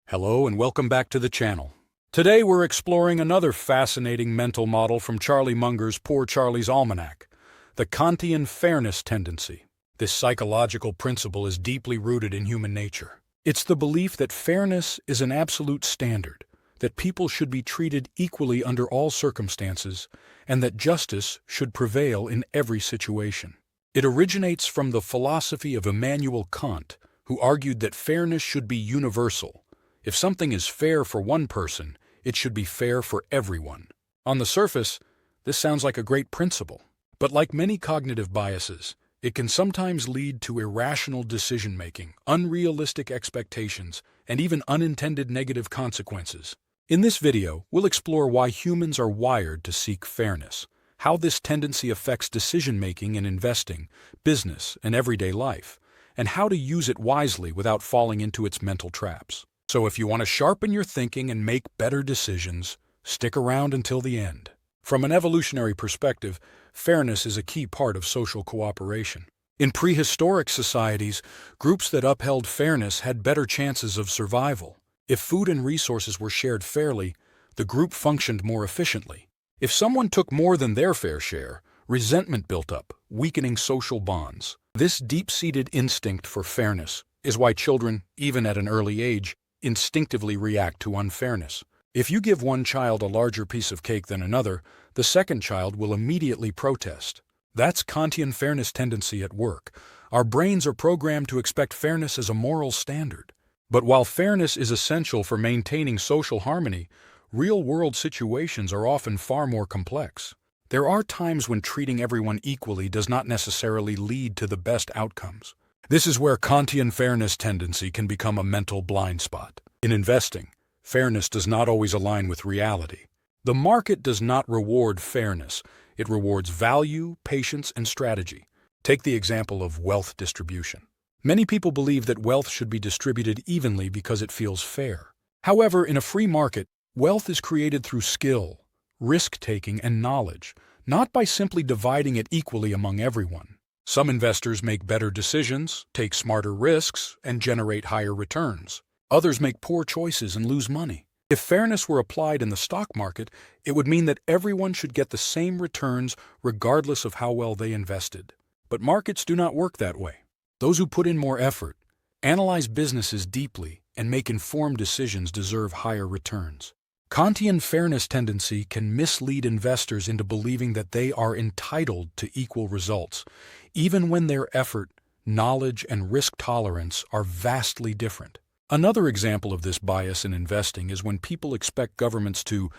Hello and welcome back to the channel. Today we're exploring another fascinating mental model from Charlie Munger's Poor Charlie's Almanack, the Kantian Fairness Tendency. This psychological principle is deeply rooted in human nature. It's the belief that fairness is an absolute standard, that people should be treated equally under all circumstances, and that justice should prevail in every situation. It originates from the philosophy of Immanuel Kant, who argued that fairness should be universal. If something is fair for one person, it should be fair for everyone. On the surface, this sounds like a great principle. But like many cognitive biases, it can sometimes lead to irrational decision-making, unrealistic expectations, and even unintended negative consequences. In this video, we'll explore why humans are wired to seek fairness, how this tendency affects decision-making in investing, business, and everyday life, and how to use it wisely without falling into its mental traps. So if you want to sharpen your thinking and make better decisions, stick around until the end. From an evolutionary perspective, fairness is a key part of social cooperation. In prehistoric societies, groups that upheld fairness had better chances of survival. If food and resources were shared fairly, the group functioned more efficiently. If someone took more than their fair share, resentment built up, weakening social bonds. This deep-seated instinct for fairness is why children, even at an early age, instinctively react to unfairness. If you give one child a larger piece of cake than another, the second child will immediately protest. That's Kantian Fairness Tendency at work. Our brains are programmed to expect fairness as a moral standard. But while fairness is essential for maintaining social harmony, real-world situations are often far more complex. There are times when treating everyone equally does not necessarily lead to the best outcomes. This is where Kantian Fairness Tendency can become a mental blind spot. In investing, fairness does not always align with reality. The market does not reward fairness. It rewards value, patience, and strategy. Take the example of wealth distribution. Many people believe that wealth should be distributed evenly because it feels fair. However, in a free market, wealth is created through skill, risk-taking, and knowledge, not by simply dividing it equally among everyone. Some investors make better decisions, take smarter risks, and generate higher returns. Others make poor choices and lose money. If fairness were applied in the stock market, it would mean that everyone should get the same returns regardless of how well they invested. But markets do not work that way. Those who put in more effort, analyze businesses deeply, and make informed decisions deserve higher returns. Kantian Fairness Tendency can mislead investors into believing that they are entitled to equal results, even when their effort, knowledge, and risk tolerance are vastly different. Another example of this bias in investing is when people expect governments to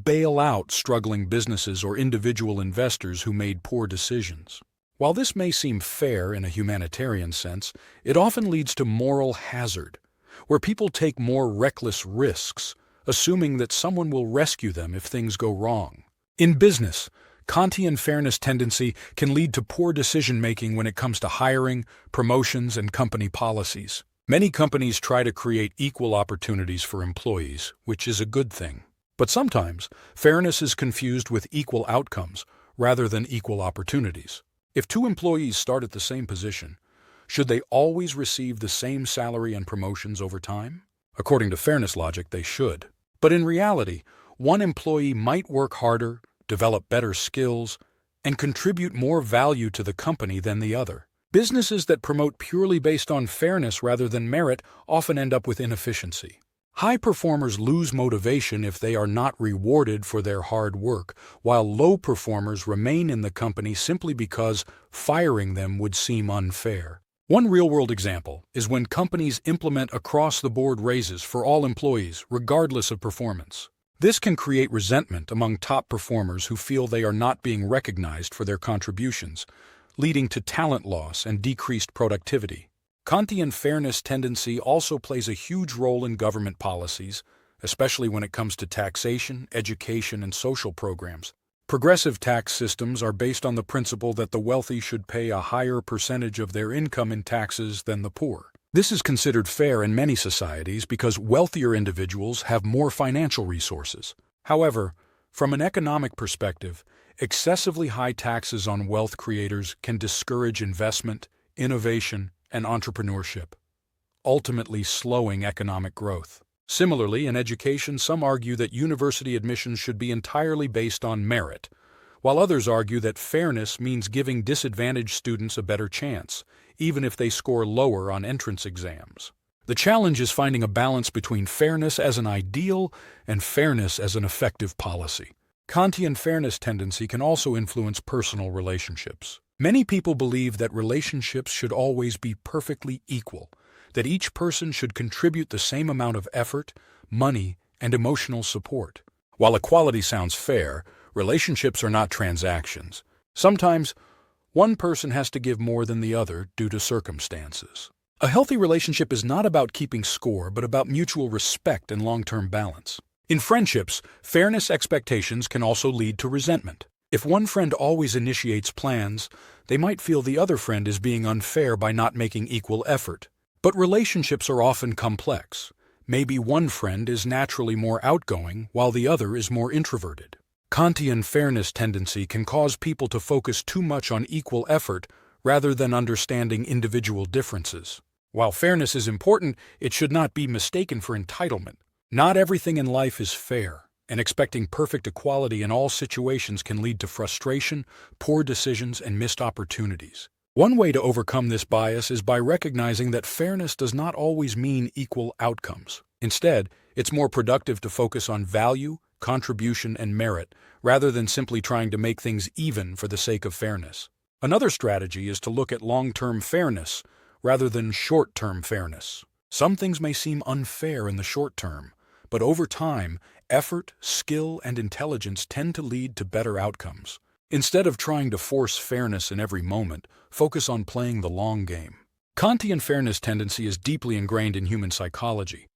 bail out struggling businesses or individual investors who made poor decisions. While this may seem fair in a humanitarian sense, it often leads to moral hazard, where people take more reckless risks, assuming that someone will rescue them if things go wrong. In business, Kantian Fairness Tendency can lead to poor decision-making when it comes to hiring, promotions, and company policies. Many companies try to create equal opportunities for employees, which is a good thing. But sometimes, fairness is confused with equal outcomes rather than equal opportunities. If two employees start at the same position, should they always receive the same salary and promotions over time? According to fairness logic, they should. But in reality, one employee might work harder, develop better skills, and contribute more value to the company than the other. Businesses that promote purely based on fairness rather than merit often end up with inefficiency. High performers lose motivation if they are not rewarded for their hard work, while low performers remain in the company simply because firing them would seem unfair. One real-world example is when companies implement across-the-board raises for all employees, regardless of performance. This can create resentment among top performers who feel they are not being recognized for their contributions, leading to talent loss and decreased productivity. Kantian Fairness Tendency also plays a huge role in government policies, especially when it comes to taxation, education, and social programs. Progressive tax systems are based on the principle that the wealthy should pay a higher percentage of their income in taxes than the poor. This is considered fair in many societies because wealthier individuals have more financial resources. However, from an economic perspective, excessively high taxes on wealth creators can discourage investment, innovation, and entrepreneurship, ultimately slowing economic growth. Similarly, in education, some argue that university admissions should be entirely based on merit, while others argue that fairness means giving disadvantaged students a better chance, even if they score lower on entrance exams. The challenge is finding a balance between fairness as an ideal and fairness as an effective policy. Kantian Fairness Tendency can also influence personal relationships. Many people believe that relationships should always be perfectly equal, that each person should contribute the same amount of effort, money, and emotional support. While equality sounds fair, relationships are not transactions. Sometimes, one person has to give more than the other due to circumstances. A healthy relationship is not about keeping score, but about mutual respect and long-term balance. In friendships, fairness expectations can also lead to resentment. If one friend always initiates plans, they might feel the other friend is being unfair by not making equal effort. But relationships are often complex. Maybe one friend is naturally more outgoing while the other is more introverted. Kantian Fairness Tendency can cause people to focus too much on equal effort rather than understanding individual differences. While fairness is important, it should not be mistaken for entitlement. Not everything in life is fair, and expecting perfect equality in all situations can lead to frustration, poor decisions, and missed opportunities. One way to overcome this bias is by recognizing that fairness does not always mean equal outcomes. Instead, it's more productive to focus on value, contribution, and merit, rather than simply trying to make things even for the sake of fairness. Another strategy is to look at long-term fairness rather than short-term fairness. Some things may seem unfair in the short term, but over time, effort, skill, and intelligence tend to lead to better outcomes. Instead of trying to force fairness in every moment, focus on playing the long game. Kantian Fairness Tendency is deeply ingrained in human psychology,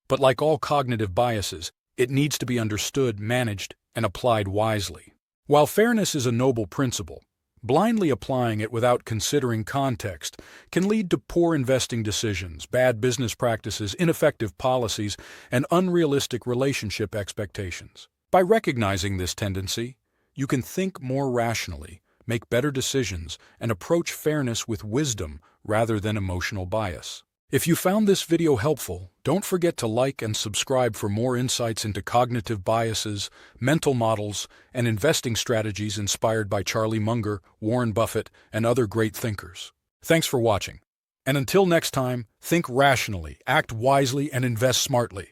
but like all cognitive biases, it needs to be understood, managed, and applied wisely. While fairness is a noble principle, blindly applying it without considering context can lead to poor investing decisions, bad business practices, ineffective policies, and unrealistic relationship expectations. By recognizing this tendency, you can think more rationally, make better decisions, and approach fairness with wisdom rather than emotional bias. If you found this video helpful, don't forget to like and subscribe for more insights into cognitive biases, mental models, and investing strategies inspired by Charlie Munger, Warren Buffett, and other great thinkers. Thanks for watching. And until next time, think rationally, act wisely, and invest smartly.